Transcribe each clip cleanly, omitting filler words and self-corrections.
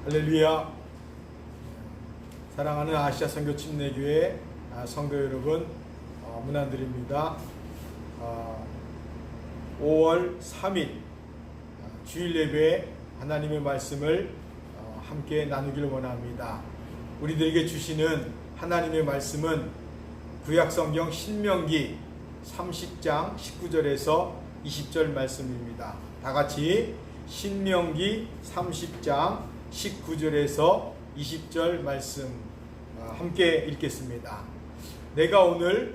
할렐루야. 사랑하는 아시아 선교 침례교회 성도 여러분, 문안드립니다. 5월 3일 주일 예배에 하나님의 말씀을 함께 나누기를 원합니다. 우리들에게 주시는 하나님의 말씀은 구약성경 신명기 30장 19절에서 20절 말씀입니다. 다같이 신명기 30장 19절에서 20절 말씀 함께 읽겠습니다. 내가 오늘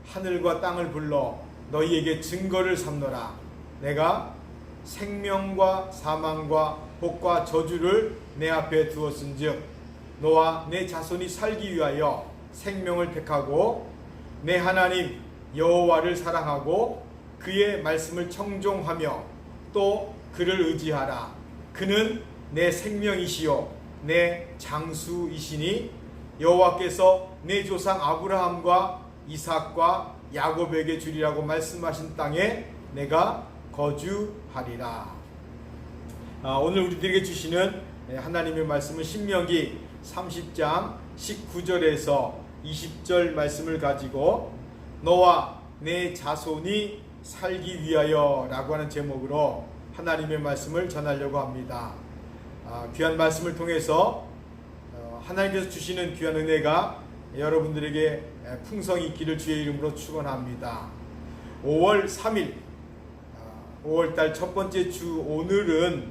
하늘과 땅을 불러 너희에게 증거를 삼노라. 내가 생명과 사망과 복과 저주를 내 앞에 두었은즉 너와 내 자손이 살기 위하여 생명을 택하고 내 하나님 여호와를 사랑하고 그의 말씀을 청종하며 또 그를 의지하라. 그는 내 생명이시요 내 장수이시니 여호와께서 내 조상 아브라함과 이삭과 야곱에게 주리라고 말씀하신 땅에 내가 거주하리라. 오늘 우리들에게 주시는 하나님의 말씀은 신명기 30장 19절에서 20절 말씀을 가지고 너와 내 자손이 살기 위하여 라고 하는 제목으로 하나님의 말씀을 전하려고 합니다. 귀한 말씀을 통해서 하나님께서 주시는 귀한 은혜가 여러분들에게 풍성히 있기를 주의 이름으로 축원합니다. 5월 3일 5월달 첫 번째 주 오늘은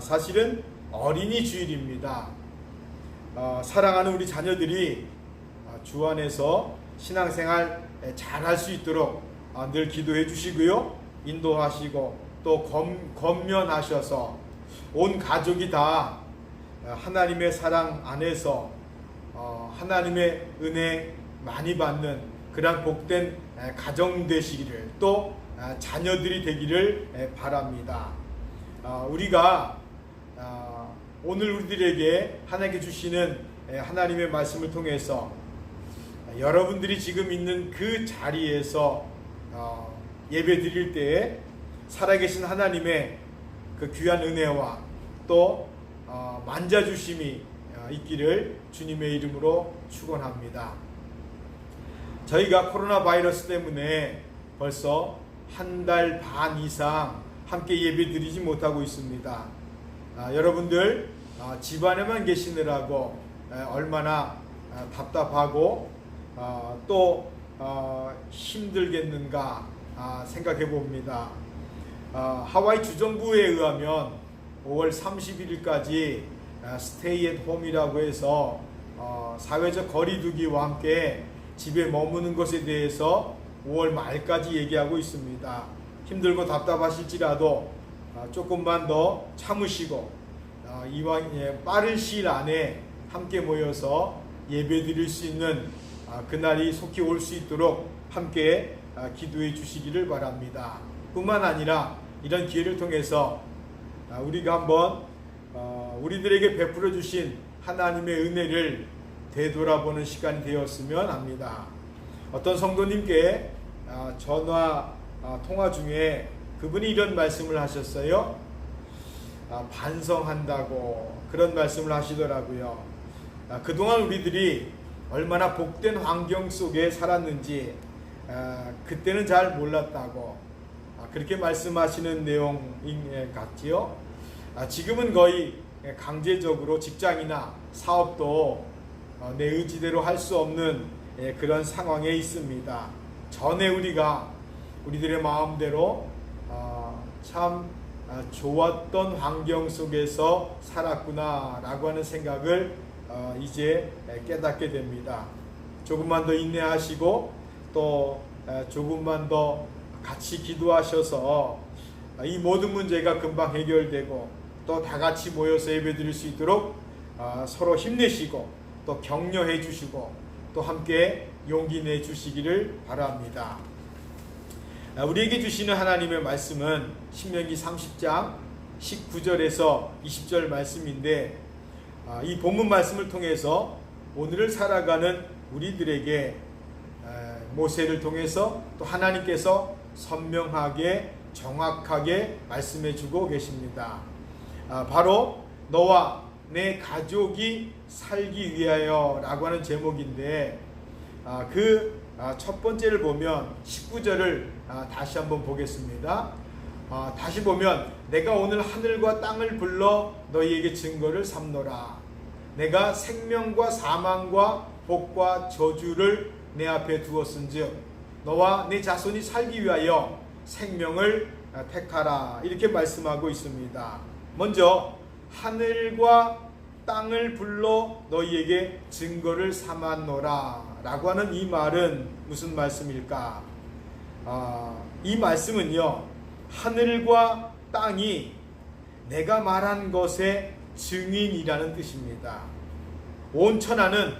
사실은 어린이 주일입니다. 사랑하는 우리 자녀들이 주 안에서 신앙생활 잘 할 수 있도록 늘 기도해 주시고요, 인도하시고 또 권면하셔서 온 가족이 다 하나님의 사랑 안에서 하나님의 은혜 많이 받는 그런 복된 가정 되시기를, 또 자녀들이 되기를 바랍니다. 우리가 오늘 우리들에게 하나님께 주시는 하나님의 말씀을 통해서 여러분들이 지금 있는 그 자리에서 예배 드릴 때에 살아계신 하나님의 그 귀한 은혜와 또 만져주심이 있기를 주님의 이름으로 축원합니다. 저희가 코로나 바이러스 때문에 벌써 한 달 반 이상 함께 예배 드리지 못하고 있습니다. 여러분들 집안에만 계시느라고 얼마나 답답하고 또 힘들겠는가 생각해 봅니다. 하와이 주정부에 의하면 5월 31일까지 스테이 앳 홈이라고 해서 사회적 거리두기와 함께 집에 머무는 것에 대해서 5월 말까지 얘기하고 있습니다. 힘들고 답답하실지라도 조금만 더 참으시고 이왕 빠른 시일 안에 함께 모여서 예배 드릴 수 있는 그날이 속히 올 수 있도록 함께 기도해 주시기를 바랍니다. 뿐만 아니라 이런 기회를 통해서 우리가 한번 우리들에게 베풀어 주신 하나님의 은혜를 되돌아보는 시간이 되었으면 합니다. 어떤 성도님께 전화 통화 중에 그분이 이런 말씀을 하셨어요. 반성한다고 그런 말씀을 하시더라고요. 그동안 우리들이 얼마나 복된 환경 속에 살았는지 그때는 잘 몰랐다고 그렇게 말씀하시는 내용인 같지요. 지금은 거의 강제적으로 직장이나 사업도 내 의지대로 할 수 없는 그런 상황에 있습니다. 전에 우리들의 마음대로 참 좋았던 환경 속에서 살았구나 라고 하는 생각을 이제 깨닫게 됩니다. 조금만 더 인내하시고 또 조금만 더 같이 기도하셔서 이 모든 문제가 금방 해결되고 또 다 같이 모여서 예배 드릴 수 있도록 서로 힘내시고 또 격려해 주시고 또 함께 용기 내 주시기를 바랍니다. 우리에게 주시는 하나님의 말씀은 신명기 30장 19절에서 20절 말씀인데 이 본문 말씀을 통해서 오늘을 살아가는 우리들에게 모세를 통해서 또 하나님께서 선명하게 정확하게 말씀해 주고 계십니다. 바로 너와 내 가족이 살기 위하여 라고 하는 제목인데, 그 첫 번째를 보면 19절을 다시 한번 보겠습니다. 다시 보면 내가 오늘 하늘과 땅을 불러 너희에게 증거를 삼노라. 내가 생명과 사망과 복과 저주를 내 앞에 두었은즉 너와 내 자손이 살기 위하여 생명을 택하라. 이렇게 말씀하고 있습니다. 먼저 하늘과 땅을 불러 너희에게 증거를 삼았노라 라고 하는 이 말은 무슨 말씀일까? 이 말씀은요, 하늘과 땅이 내가 말한 것의 증인이라는 뜻입니다. 온 천하는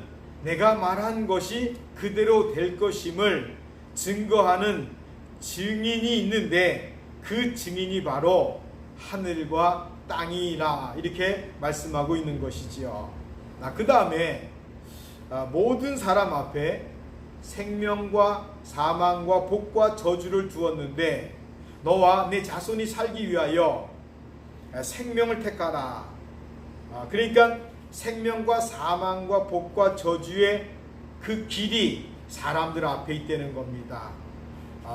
내가 말한 것이 그대로 될 것임을 증거하는 증인이 있는데, 그 증인이 바로 하늘과 땅이라 이렇게 말씀하고 있는 것이지요. 그 다음에 모든 사람 앞에 생명과 사망과 복과 저주를 두었는데 너와 내 자손이 살기 위하여 생명을 택하라. 그러니까 생명과 사망과 복과 저주의 그 길이 사람들 앞에 있다는 겁니다.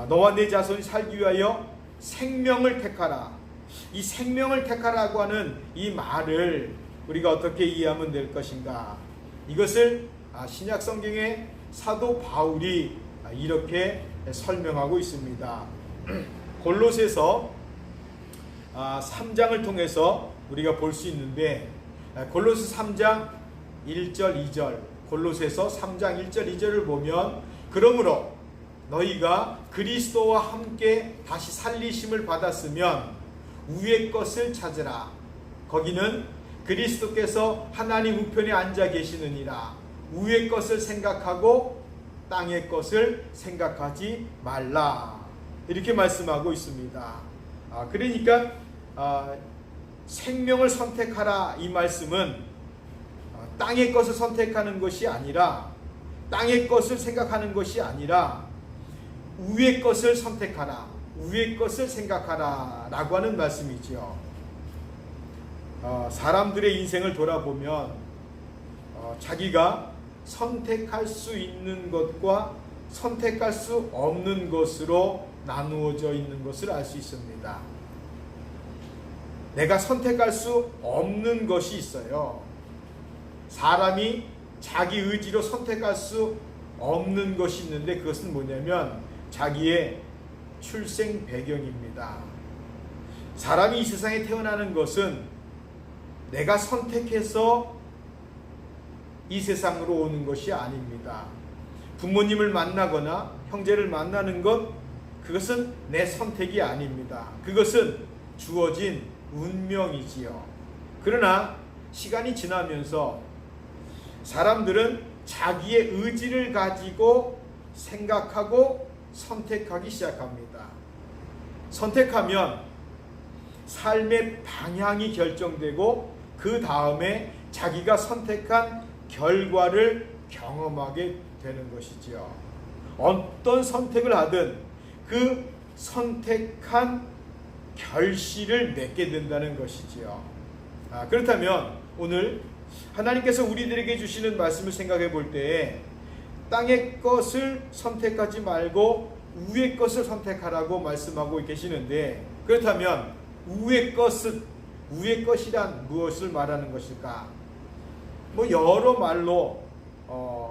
너와 내 자손이 살기 위하여 생명을 택하라. 이 생명을 택하라고 하는 이 말을 우리가 어떻게 이해하면 될 것인가? 이것을 신약 성경의 사도 바울이 이렇게 설명하고 있습니다. 골로새서 3장을 통해서 우리가 볼 수 있는데, 골로새 3장 1절 2절, 골로새서 3장 1절 2절을 보면, 그러므로 너희가 그리스도와 함께 다시 살리심을 받았으면 위의 것을 찾으라. 거기는 그리스도께서 하나님 우편에 앉아 계시느니라. 위의 것을 생각하고 땅의 것을 생각하지 말라. 이렇게 말씀하고 있습니다. 그러니까 생명을 선택하라 이 말씀은 땅의 것을 선택하는 것이 아니라, 땅의 것을 생각하는 것이 아니라 위의 것을 선택하라, 위의 것을 생각하라 라고 하는 말씀이지요. 사람들의 인생을 돌아보면 자기가 선택할 수 있는 것과 선택할 수 없는 것으로 나누어져 있는 것을 알 수 있습니다. 내가 선택할 수 없는 것이 있어요. 사람이 자기 의지로 선택할 수 없는 것이 있는데, 그것은 뭐냐면 자기의 출생 배경입니다. 사람이 이 세상에 태어나는 것은 내가 선택해서 이 세상으로 오는 것이 아닙니다. 부모님을 만나거나 형제를 만나는 것, 그것은 내 선택이 아닙니다. 그것은 주어진 운명이지요. 그러나 시간이 지나면서 사람들은 자기의 의지를 가지고 생각하고 선택하기 시작합니다. 선택하면 삶의 방향이 결정되고 그 다음에 자기가 선택한 결과를 경험하게 되는 것이지요. 어떤 선택을 하든 그 선택한 결실을 맺게 된다는 것이지요. 그렇다면 오늘 하나님께서 우리들에게 주시는 말씀을 생각해 볼 때에 땅의 것을 선택하지 말고 위의 것을 선택하라고 말씀하고 계시는데, 그렇다면 위의 것이란 무엇을 말하는 것일까? 여러 말로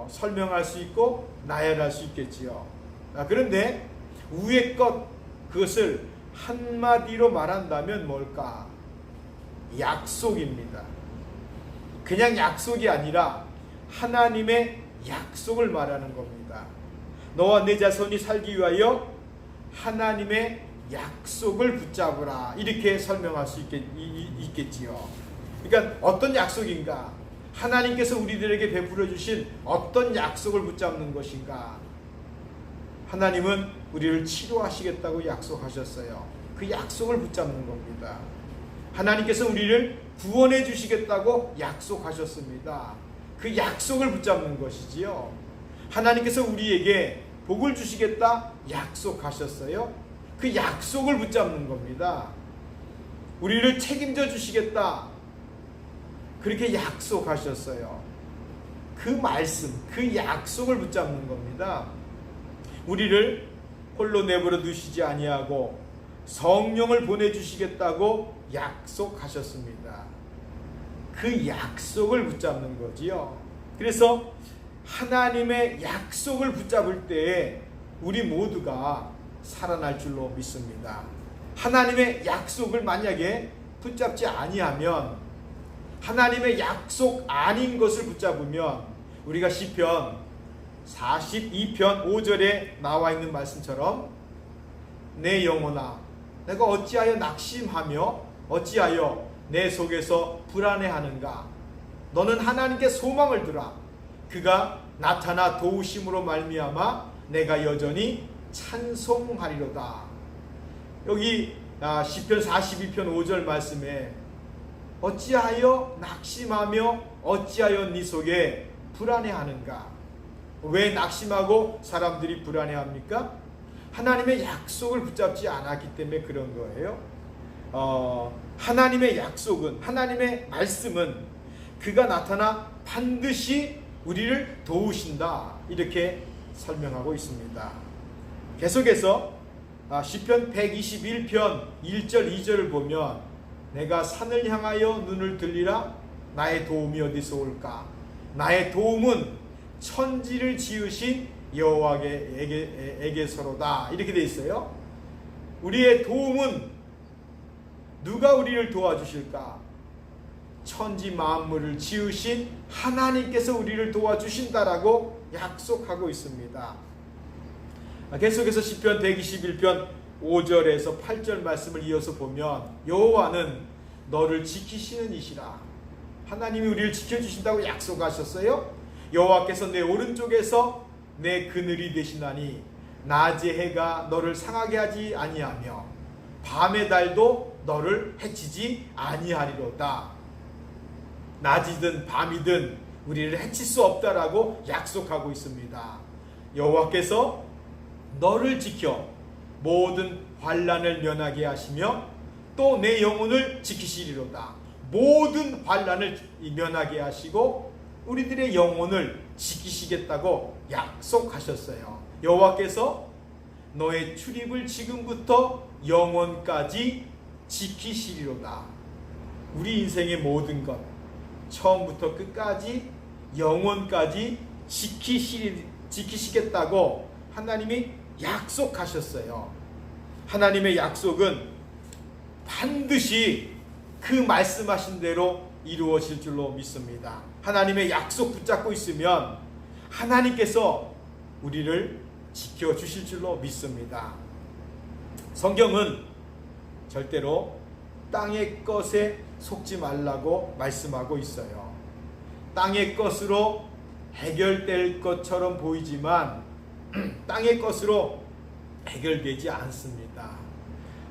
설명할 수 있고 나열할 수 있겠지요. 그런데 위의 것, 그것을 한마디로 말한다면 뭘까? 약속입니다. 그냥 약속이 아니라 하나님의 약속을 말하는 겁니다. 너와 내 자손이 살기 위하여 하나님의 약속을 붙잡으라. 이렇게 설명할 수 있겠지요. 그러니까 어떤 약속인가? 하나님께서 우리들에게 베풀어 주신 어떤 약속을 붙잡는 것인가? 하나님은 우리를 치료하시겠다고 약속하셨어요. 그 약속을 붙잡는 겁니다. 하나님께서 우리를 구원해 주시겠다고 약속하셨습니다. 그 약속을 붙잡는 것이지요. 하나님께서 우리에게 복을 주시겠다 약속하셨어요. 그 약속을 붙잡는 겁니다. 우리를 책임져 주시겠다, 그렇게 약속하셨어요. 그 말씀, 그 약속을 붙잡는 겁니다. 우리를 홀로 내버려 두시지 아니하고 성령을 보내주시겠다고 약속하셨습니다. 그 약속을 붙잡는 거지요. 그래서 하나님의 약속을 붙잡을 때에 우리 모두가 살아날 줄로 믿습니다. 하나님의 약속을 만약에 붙잡지 아니하면, 하나님의 약속 아닌 것을 붙잡으면, 우리가 시편 42편 5절에 나와 있는 말씀처럼 내 영혼아 내가 어찌하여 낙심하며 어찌하여 내 속에서 불안해하는가. 너는 하나님께 소망을 두라. 그가 나타나 도우심으로 말미암아 내가 여전히 찬송하리로다. 여기 시편 42편 5절 말씀에 어찌하여 낙심하며 어찌하여 네 속에 불안해하는가. 왜 낙심하고 사람들이 불안해합니까? 하나님의 약속을 붙잡지 않았기 때문에 그런 거예요. 하나님의 약속은, 하나님의 말씀은 그가 나타나 반드시 우리를 도우신다, 이렇게 설명하고 있습니다. 계속해서 시편 121편 1절 2절을 보면 내가 산을 향하여 눈을 들리라. 나의 도움이 어디서 올까? 나의 도움은 천지를 지으신 여호와에게서로다, 이렇게 돼 있어요. 우리의 도움은 누가 우리를 도와주실까? 천지 만물을 지으신 하나님께서 우리를 도와주신다라고 약속하고 있습니다. 계속해서 시편 121편 5절에서 8절 말씀을 이어서 보면 여호와는 너를 지키시는 이시라. 하나님이 우리를 지켜주신다고 약속하셨어요. 여호와께서 내 오른쪽에서 내 그늘이 되시나니 낮의 해가 너를 상하게 하지 아니하며 밤의 달도 너를 해치지 아니하리로다. 낮이든 밤이든 우리를 해칠 수 없다라고 약속하고 있습니다. 여호와께서 너를 지켜 모든 환난을 면하게 하시며 또 내 영혼을 지키시리로다. 모든 환난을 면하게 하시고 우리들의 영혼을 지키시겠다고 약속하셨어요. 여호와께서 너의 출입을 지금부터 영원까지 지키시리로다. 우리 인생의 모든 것, 처음부터 끝까지 영원까지 지키시겠다고 하나님이 약속하셨어요. 하나님의 약속은 반드시 그 말씀하신 대로 이루어질 줄로 믿습니다. 하나님의 약속 붙잡고 있으면 하나님께서 우리를 지켜주실 줄로 믿습니다. 성경은 절대로 땅의 것에 속지 말라고 말씀하고 있어요. 땅의 것으로 해결될 것처럼 보이지만 땅의 것으로 해결되지 않습니다.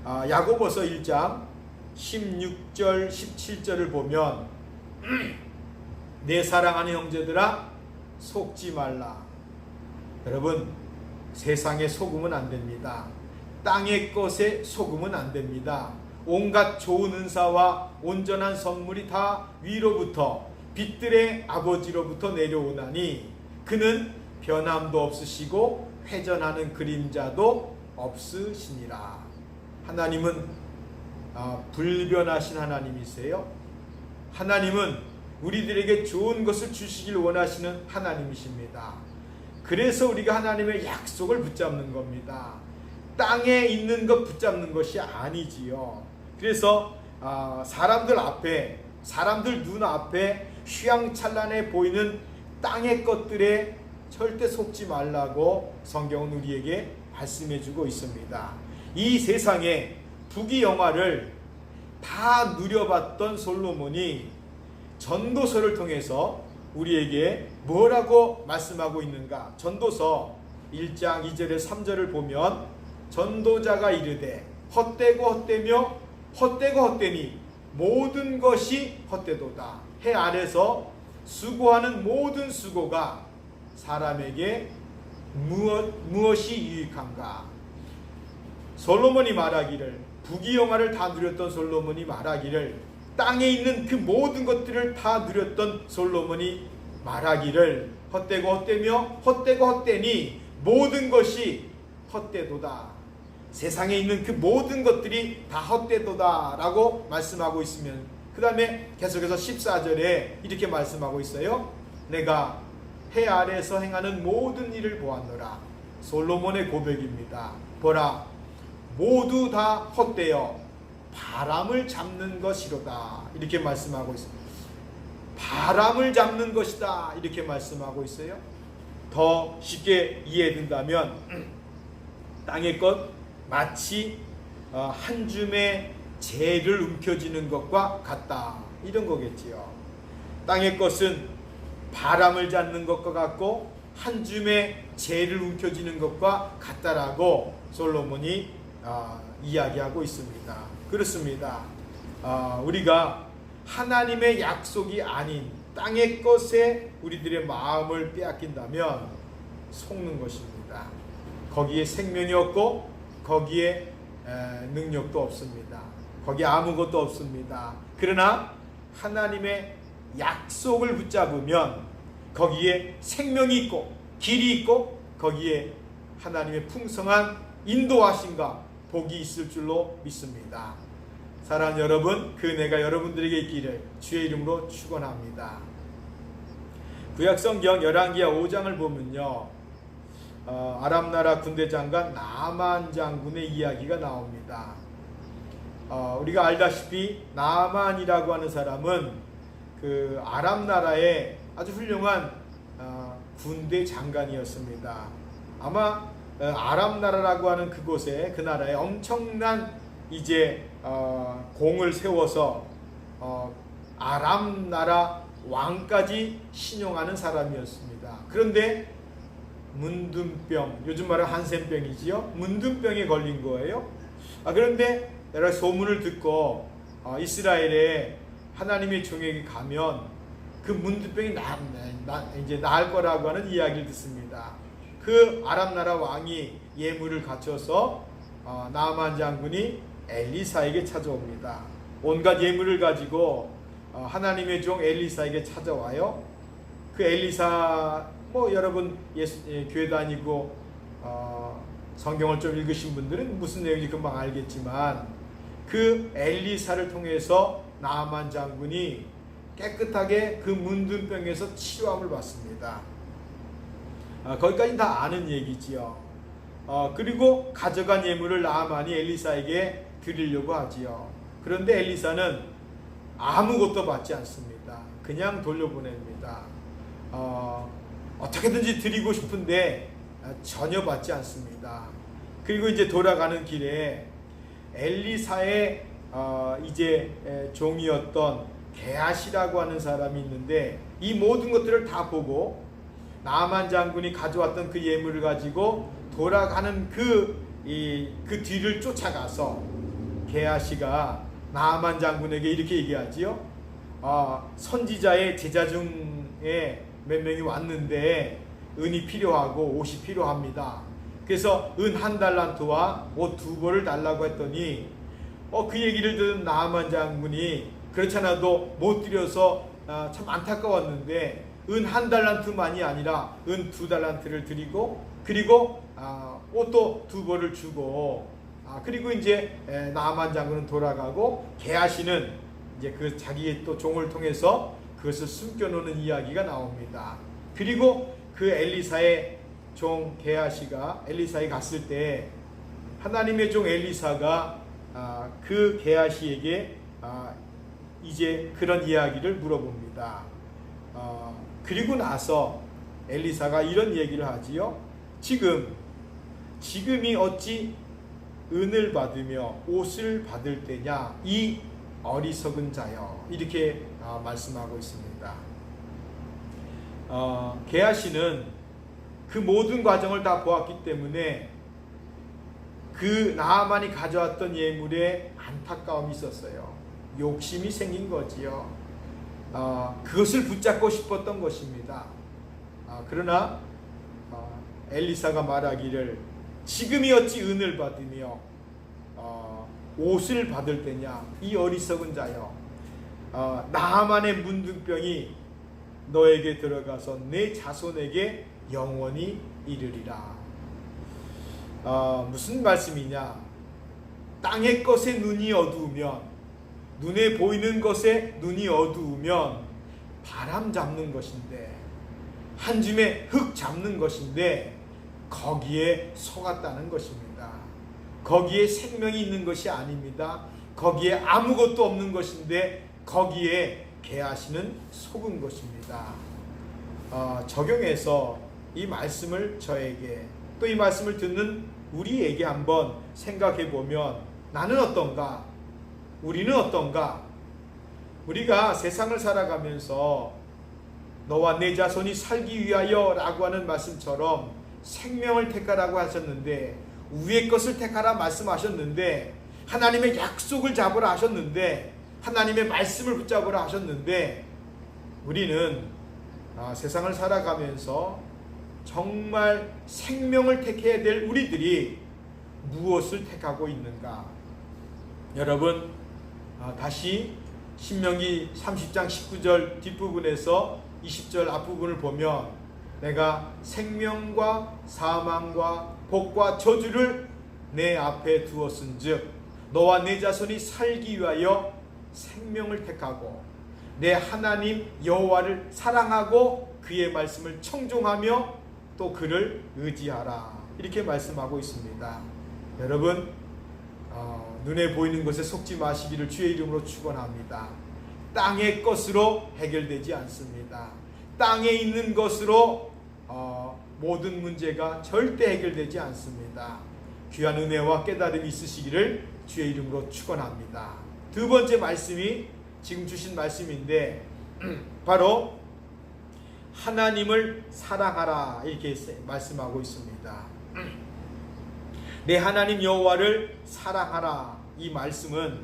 야고보서 1장 16절 17절을 보면 내 사랑하는 형제들아 속지 말라. 여러분, 세상에 속으면 안 됩니다. 땅의 것에 속으면 안 됩니다. 온갖 좋은 은사와 온전한 선물이 다 위로부터 빛들의 아버지로부터 내려오나니 그는 변함도 없으시고 회전하는 그림자도 없으시니라. 하나님은 불변하신 하나님이세요. 하나님은 우리들에게 좋은 것을 주시길 원하시는 하나님이십니다. 그래서 우리가 하나님의 약속을 붙잡는 겁니다. 땅에 있는 것 붙잡는 것이 아니지요. 그래서 사람들 앞에, 사람들 눈앞에 휘황찬란해 보이는 땅의 것들에 절대 속지 말라고 성경은 우리에게 말씀해주고 있습니다. 이 세상에 부귀영화를 다 누려봤던 솔로몬이 전도서를 통해서 우리에게 뭐라고 말씀하고 있는가? 전도서 1장 2절에 3절을 보면 전도자가 이르되 헛되고 헛되며 헛되고 헛되니 모든 것이 헛되도다. 해 아래서 수고하는 모든 수고가 사람에게 무엇이 유익한가? 솔로몬이 말하기를, 부귀영화를 다 누렸던 솔로몬이 말하기를 땅에 있는 그 모든 것들을 다 누렸던 솔로몬이 말하기를 헛되고 헛되며 헛되고 헛되니 모든 것이 헛되도다. 세상에 있는 그 모든 것들이 다 헛되도다 라고 말씀하고 있으면 그 다음에 계속해서 14절에 이렇게 말씀하고 있어요. 내가 해 아래에서 행하는 모든 일을 보았노라. 솔로몬의 고백입니다. 보라, 모두 다 헛되어 바람을 잡는 것이로다. 이렇게 말씀하고 있어요. 바람을 잡는 것이다. 이렇게 말씀하고 있어요. 더 쉽게 이해된다면 땅의 것 마치 한 줌의 재를 움켜쥐는 것과 같다. 이런 거겠지요. 땅의 것은 바람을 잡는 것과 같고 한 줌의 재를 움켜쥐는 것과 같다라고 솔로몬이 이야기하고 있습니다. 그렇습니다. 우리가 하나님의 약속이 아닌 땅의 것에 우리들의 마음을 빼앗긴다면 속는 것입니다. 거기에 생명이 없고 거기에 능력도 없습니다. 거기에 아무것도 없습니다. 그러나 하나님의 약속을 붙잡으면 거기에 생명이 있고 길이 있고 거기에 하나님의 풍성한 인도하심과 복이 있을 줄로 믿습니다. 사랑하는 여러분, 그 은혜가 여러분들에게 있기를 주의 이름으로 축원합니다. 구약성경 열왕기하 5장을 보면요, 아람나라 군대 장관 나만 장군의 이야기가 나옵니다. 우리가 알다시피 나만이라고 하는 사람은 그 아람나라의 아주 훌륭한 군대 장관이었습니다. 아마 아람나라라고 하는 그곳에 그 나라에 엄청난 이제 공을 세워서 아람나라 왕까지 신용하는 사람이었습니다. 그런데 문둥병, 요즘 말은 한센병이지요. 문둥병에 걸린 거예요. 그런데 내가 소문을 듣고 이스라엘에 하나님의 종에게 가면 그 문둥병이 이제 나을 거라고 하는 이야기를 듣습니다. 그 아람나라 왕이 예물을 갖춰서 나만 장군이 엘리사에게 찾아옵니다. 온갖 예물을 가지고 하나님의 종 엘리사에게 찾아와요. 그 엘리사, 여러분 교회 다니고 성경을 좀 읽으신 분들은 무슨 내용인지 금방 알겠지만 그 엘리사를 통해서 나만 장군이 깨끗하게 그 문둥병에서 치료함을 받습니다. 거기까지는 다 아는 얘기지요. 그리고 가져간 예물을 나만이 엘리사에게 드리려고 하지요. 그런데 엘리사는 아무것도 받지 않습니다. 그냥 돌려보냅니다. 어떻게든지 드리고 싶은데 전혀 받지 않습니다. 그리고 이제 돌아가는 길에 엘리사의 이제 종이었던 게하시라고 하는 사람이 있는데 이 모든 것들을 다 보고 나만 장군이 가져왔던 그 예물을 가지고 돌아가는 그 뒤를 쫓아가서 게하시가 나만 장군에게 이렇게 얘기하지요. 선지자의 제자 중에 몇 명이 왔는데 은이 필요하고 옷이 필요합니다. 그래서 은 1달란트와 옷 2벌을 달라고 했더니 그 얘기를 들은 나만 장군이 그렇잖아도 못 드려서 참 안타까웠는데 은 1달란트만이 아니라 은 2달란트를 드리고 그리고 옷도 2벌을 주고 그리고 이제 나만 장군은 돌아가고 게하시는 이제 그 자기의 또 종을 통해서 그것을 숨겨놓는 이야기가 나옵니다. 그리고 그 엘리사의 종 게하시가 엘리사에 갔을 때 하나님의 종 엘리사가 그 게하시에게 이제 그런 이야기를 물어봅니다. 그리고 나서 엘리사가 이런 얘기를 하지요. 지금이 어찌 은을 받으며 옷을 받을 때냐 이 어리석은 자여, 이렇게 말씀하고 있습니다. 게하시는 그 모든 과정을 다 보았기 때문에 그 나하만이 가져왔던 예물에 안타까움이 있었어요. 욕심이 생긴 거지요. 그것을 붙잡고 싶었던 것입니다. 그러나 엘리사가 말하기를 지금이 어찌 은을 받으며 옷을 받을 때냐 이 어리석은 자여. 나만의 문둥병이 너에게 들어가서 내 자손에게 영원히 이르리라. 무슨 말씀이냐? 땅의 것에 눈이 어두우면, 눈에 보이는 것에 눈이 어두우면 바람 잡는 것인데, 한 줌의 흙 잡는 것인데 거기에 속았다는 것입니다. 거기에 생명이 있는 것이 아닙니다. 거기에 아무것도 없는 것인데 거기에 개하시는 속은 것입니다. 적용해서 이 말씀을 저에게, 또 이 말씀을 듣는 우리에게 한번 생각해 보면 나는 어떤가? 우리는 어떤가? 우리가 세상을 살아가면서 너와 내 자손이 살기 위하여 라고 하는 말씀처럼 생명을 택하라고 하셨는데, 위의 것을 택하라 말씀하셨는데, 하나님의 약속을 잡으라 하셨는데, 하나님의 말씀을 붙잡으라 하셨는데, 우리는 세상을 살아가면서 정말 생명을 택해야 될 우리들이 무엇을 택하고 있는가? 여러분, 다시 신명기 30장 19절 뒷부분에서 20절 앞부분을 보면, 내가 생명과 사망과 복과 저주를 내 앞에 두었은즉 너와 내 자손이 살기 위하여 생명을 택하고 내 하나님 여호와를 사랑하고 그의 말씀을 청종하며 또 그를 의지하라, 이렇게 말씀하고 있습니다. 여러분, 눈에 보이는 것에 속지 마시기를 주의 이름으로 축원합니다. 땅의 것으로 해결되지 않습니다. 땅에 있는 것으로 모든 문제가 절대 해결되지 않습니다. 귀한 은혜와 깨달음이 있으시기를 주의 이름으로 축원합니다. 두 번째 말씀이 지금 주신 말씀인데, 바로 하나님을 사랑하라, 이렇게 말씀하고 있습니다. 내 하나님 여호와를 사랑하라, 이 말씀은,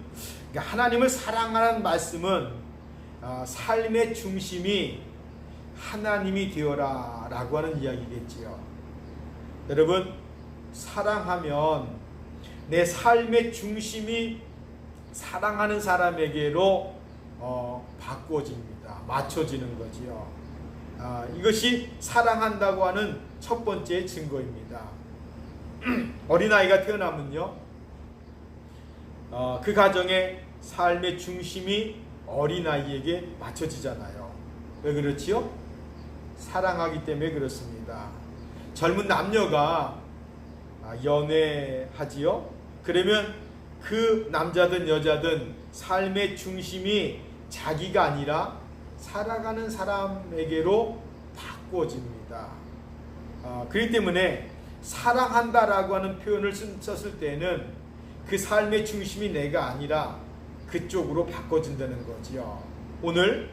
그러니까 하나님을 사랑하라는 말씀은 삶의 중심이 하나님이 되어라 라고 하는 이야기겠지요. 여러분, 사랑하면 내 삶의 중심이 사랑하는 사람에게로 바꿔집니다. 맞춰지는 거지요. 이것이 사랑한다고 하는 첫 번째 증거입니다. 어린아이가 태어나면요, 그 가정의 삶의 중심이 어린아이에게 맞춰지잖아요. 왜 그렇지요? 사랑하기 때문에 그렇습니다. 젊은 남녀가 연애하지요? 그러면 그 남자든 여자든 삶의 중심이 자기가 아니라 살아가는 사람에게로 바꿔집니다. 그렇기 때문에 사랑한다라고 하는 표현을 썼을 때는 그 삶의 중심이 내가 아니라 그쪽으로 바꿔진다는 거지요. 오늘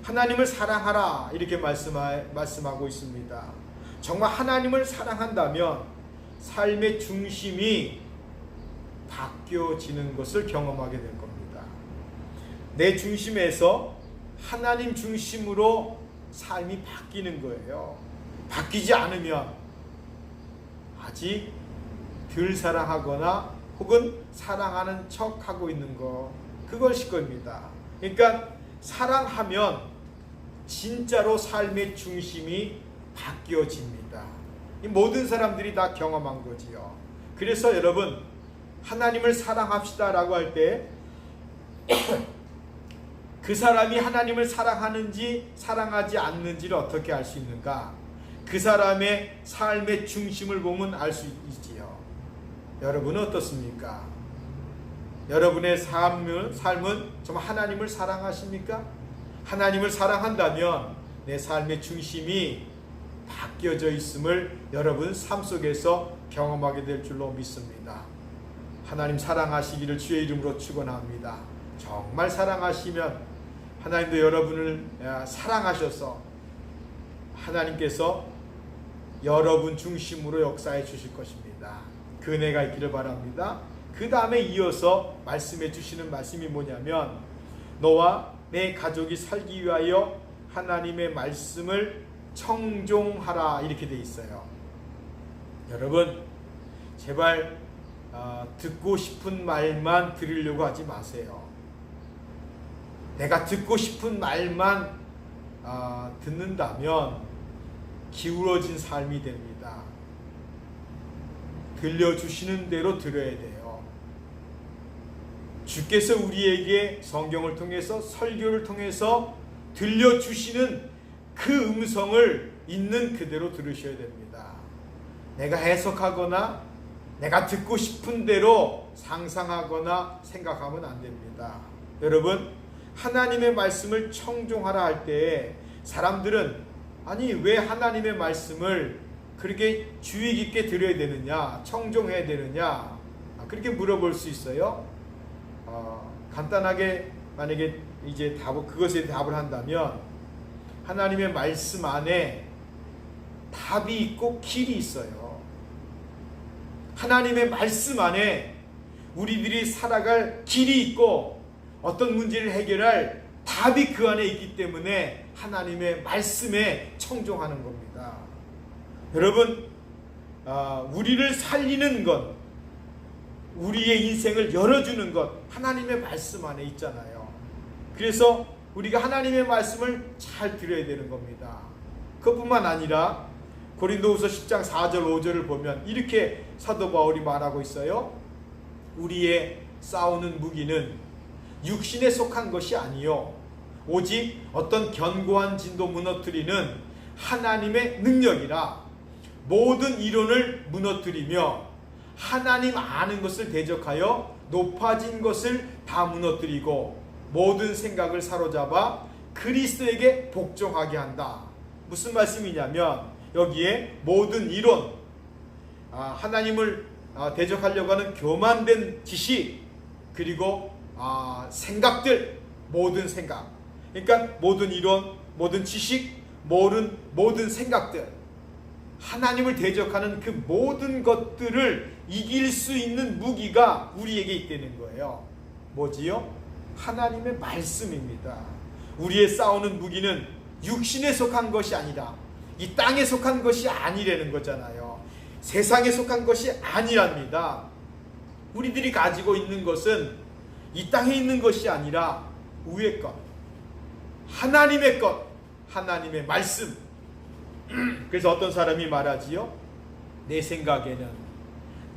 하나님을 사랑하라, 이렇게 말씀하고 있습니다. 정말 하나님을 사랑한다면 삶의 중심이 바뀌어지는 것을 경험하게 될 겁니다. 내 중심에서 하나님 중심으로 삶이 바뀌는 거예요. 바뀌지 않으면 아직 덜 사랑하거나 혹은 사랑하는 척하고 있는 거, 그것일 겁니다. 그러니까 사랑하면 진짜로 삶의 중심이 바뀌어집니다. 이 모든 사람들이 다 경험한 거지요. 그래서 여러분, 하나님을 사랑합시다 라고 할 때 그 사람이 하나님을 사랑하는지 사랑하지 않는지를 어떻게 알 수 있는가? 그 사람의 삶의 중심을 보면 알 수 있지요. 여러분은 어떻습니까? 여러분의 삶은 정말 하나님을 사랑하십니까? 하나님을 사랑한다면 내 삶의 중심이 바뀌어져 있음을 여러분 삶 속에서 경험하게 될 줄로 믿습니다. 하나님 사랑하시기를 주의 이름으로 축원합니다. 정말 사랑하시면 하나님도 여러분을 사랑하셔서 하나님께서 여러분 중심으로 역사해 주실 것입니다. 그 은혜가 있기를 바랍니다. 그 다음에 이어서 말씀해 주시는 말씀이 뭐냐면, 너와 내 가족이 살기 위하여 하나님의 말씀을 청종하라, 이렇게 돼 있어요. 여러분, 제발 듣고 싶은 말만 들으려고 하지 마세요. 내가 듣고 싶은 말만 듣는다면 기울어진 삶이 됩니다. 들려주시는 대로 들어야 돼요. 주께서 우리에게 성경을 통해서, 설교를 통해서 들려주시는 그 음성을 있는 그대로 들으셔야 됩니다. 내가 해석하거나 내가 듣고 싶은 대로 상상하거나 생각하면 안 됩니다. 여러분, 하나님의 말씀을 청종하라 할 때에 사람들은 아니 왜 하나님의 말씀을 그렇게 주의 깊게 들어야 되느냐, 청종해야 되느냐, 그렇게 물어볼 수 있어요. 간단하게 만약에 이제 그것에 답을 한다면, 하나님의 말씀 안에 답이 있고 길이 있어요. 하나님의 말씀 안에 우리들이 살아갈 길이 있고 어떤 문제를 해결할 답이 그 안에 있기 때문에 하나님의 말씀에 청종하는 겁니다. 여러분, 우리를 살리는 것, 우리의 인생을 열어주는 것, 하나님의 말씀 안에 있잖아요. 그래서 우리가 하나님의 말씀을 잘 들어야 되는 겁니다. 그뿐만 아니라 고린도후서 10장 4절 5절을 보면 이렇게 사도 바울이 말하고 있어요. 우리의 싸우는 무기는 육신에 속한 것이 아니요 오직 어떤 견고한 진도 무너뜨리는 하나님의 능력이라. 모든 이론을 무너뜨리며 하나님 아는 것을 대적하여 높아진 것을 다 무너뜨리고 모든 생각을 사로잡아 그리스도에게 복종하게 한다. 무슨 말씀이냐면 여기에 모든 이론, 하나님을 대적하려고 하는 교만된 지식, 그리고 생각들, 모든 생각, 그러니까 모든 이론, 모든 지식, 모든 생각들, 하나님을 대적하는 그 모든 것들을 이길 수 있는 무기가 우리에게 있다는 거예요. 뭐지요? 하나님의 말씀입니다. 우리의 싸우는 무기는 육신에 속한 것이 아니라 이 땅에 속한 것이 아니라는 거잖아요. 세상에 속한 것이 아니랍니다. 우리들이 가지고 있는 것은 이 땅에 있는 것이 아니라 위의 것, 하나님의 것, 하나님의 말씀. 그래서 어떤 사람이 말하지요, 내 생각에는,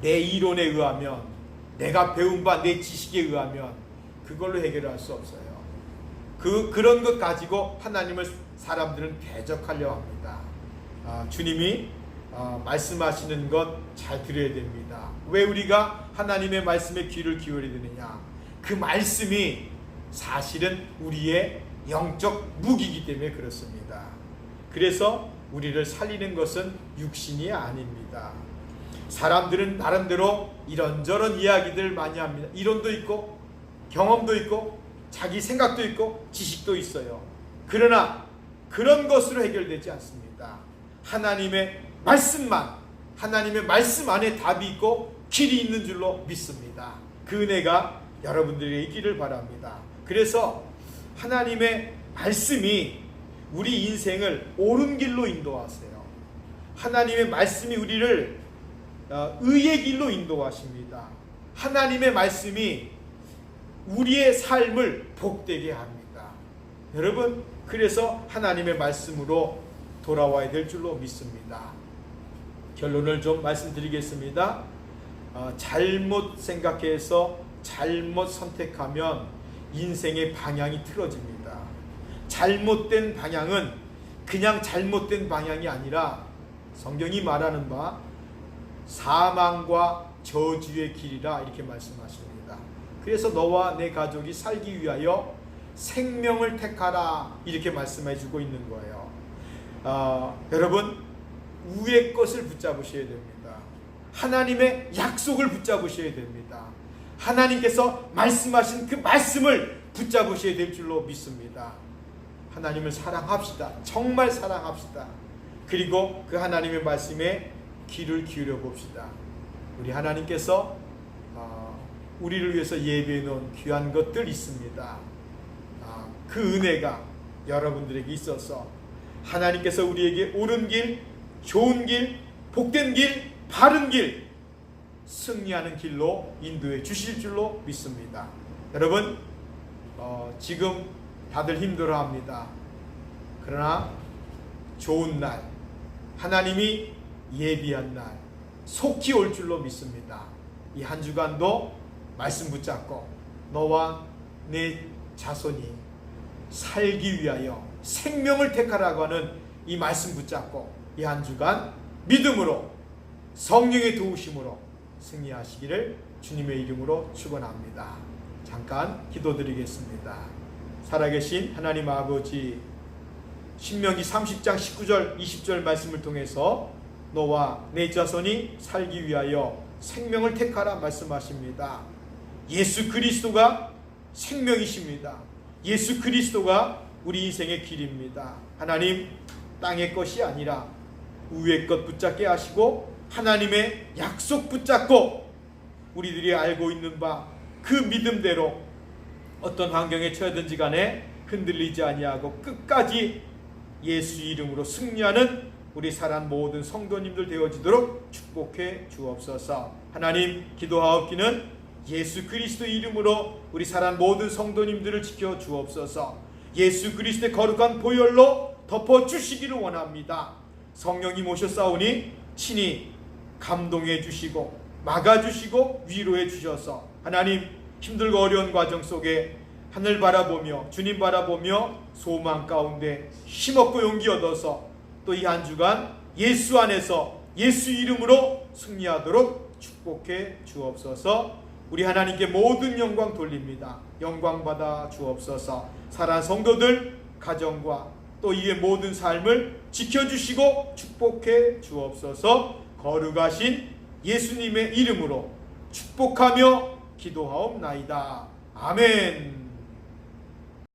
내 이론에 의하면, 내가 배운 바 내 지식에 의하면 그걸로 해결할 수 없어요. 그런 것 가지고 하나님을 사람들은 대적하려 합니다. 주님이 말씀하시는 것 잘 들어야 됩니다. 왜 우리가 하나님의 말씀에 귀를 기울여야 되느냐? 그 말씀이 사실은 우리의 영적 무기이기 때문에 그렇습니다. 그래서 우리를 살리는 것은 육신이 아닙니다. 사람들은 나름대로 이런저런 이야기들 많이 합니다. 이론도 있고 경험도 있고 자기 생각도 있고 지식도 있어요. 그러나 그런 것으로 해결되지 않습니다. 하나님의 말씀만, 하나님의 말씀 안에 답이 있고 길이 있는 줄로 믿습니다. 그 은혜가 여러분들에게 있기를 바랍니다. 그래서 하나님의 말씀이 우리 인생을 옳은 길로 인도하세요. 하나님의 말씀이 우리를 의의 길로 인도하십니다. 하나님의 말씀이 우리의 삶을 복되게 합니다. 여러분, 그래서 하나님의 말씀으로 돌아와야 될 줄로 믿습니다. 결론을 좀 말씀드리겠습니다. 잘못 생각해서 잘못 선택하면 인생의 방향이 틀어집니다. 잘못된 방향은 그냥 잘못된 방향이 아니라 성경이 말하는 바 사망과 저주의 길이라 이렇게 말씀하십니다. 그래서 너와 내 가족이 살기 위하여 생명을 택하라 이렇게 말씀해 주고 있는 거예요. 여러분, 위의 것을 붙잡으셔야 됩니다. 하나님의 약속을 붙잡으셔야 됩니다. 하나님께서 말씀하신 그 말씀을 붙잡으셔야 될 줄로 믿습니다. 하나님을 사랑합시다. 정말 사랑합시다. 그리고 그 하나님의 말씀에 귀를 기울여 봅시다. 우리 하나님께서 우리를 위해서 예배해 놓은 귀한 것들 있습니다. 그 은혜가 여러분들에게 있어서 하나님께서 우리에게 옳은 길, 좋은 길, 복된 길, 바른 길, 승리하는 길로 인도해 주실 줄로 믿습니다. 여러분, 지금 다들 힘들어합니다. 그러나 좋은 날, 하나님이 예비한 날 속히 올 줄로 믿습니다. 이 한 주간도 말씀 붙잡고 너와 내 자손이 살기 위하여 생명을 택하라고 하는 이 말씀 붙잡고 이 한 주간 믿음으로 성령의 도우심으로 승리하시기를 주님의 이름으로 축원합니다. 잠깐 기도드리겠습니다. 살아계신 하나님 아버지, 신명기 30장 19절 20절 말씀을 통해서 너와 내 자손이 살기 위하여 생명을 택하라 말씀하십니다. 예수 그리스도가 생명이십니다. 예수 그리스도가 우리 인생의 길입니다. 하나님, 땅의 것이 아니라 위의 것 붙잡게 하시고 하나님의 약속 붙잡고 우리들이 알고 있는 바 그 믿음대로 어떤 환경에 처하든지 간에 흔들리지 아니하고 끝까지 예수 이름으로 승리하는 우리 사랑 모든 성도님들 되어지도록 축복해 주옵소서. 하나님, 기도하옵기는 예수 그리스도 이름으로 우리 사랑 모든 성도님들을 지켜 주옵소서. 예수 그리스도의 거룩한 보혈로 덮어 주시기를 원합니다. 성령님 오셨사오니 친히 감동해 주시고 막아 주시고 위로해 주셔서 하나님, 힘들고 어려운 과정 속에 하늘 바라보며 주님 바라보며 소망 가운데 힘없고 용기 얻어서 또 이 한 주간 예수 안에서 예수 이름으로 승리하도록 축복해 주옵소서. 우리 하나님께 모든 영광 돌립니다. 영광 받아 주옵소서. 사랑하는 성도들 가정과 또 이의 모든 삶을 지켜주시고 축복해 주옵소서. 거룩하신 예수님의 이름으로 축복하며 기도하옵나이다. 아멘.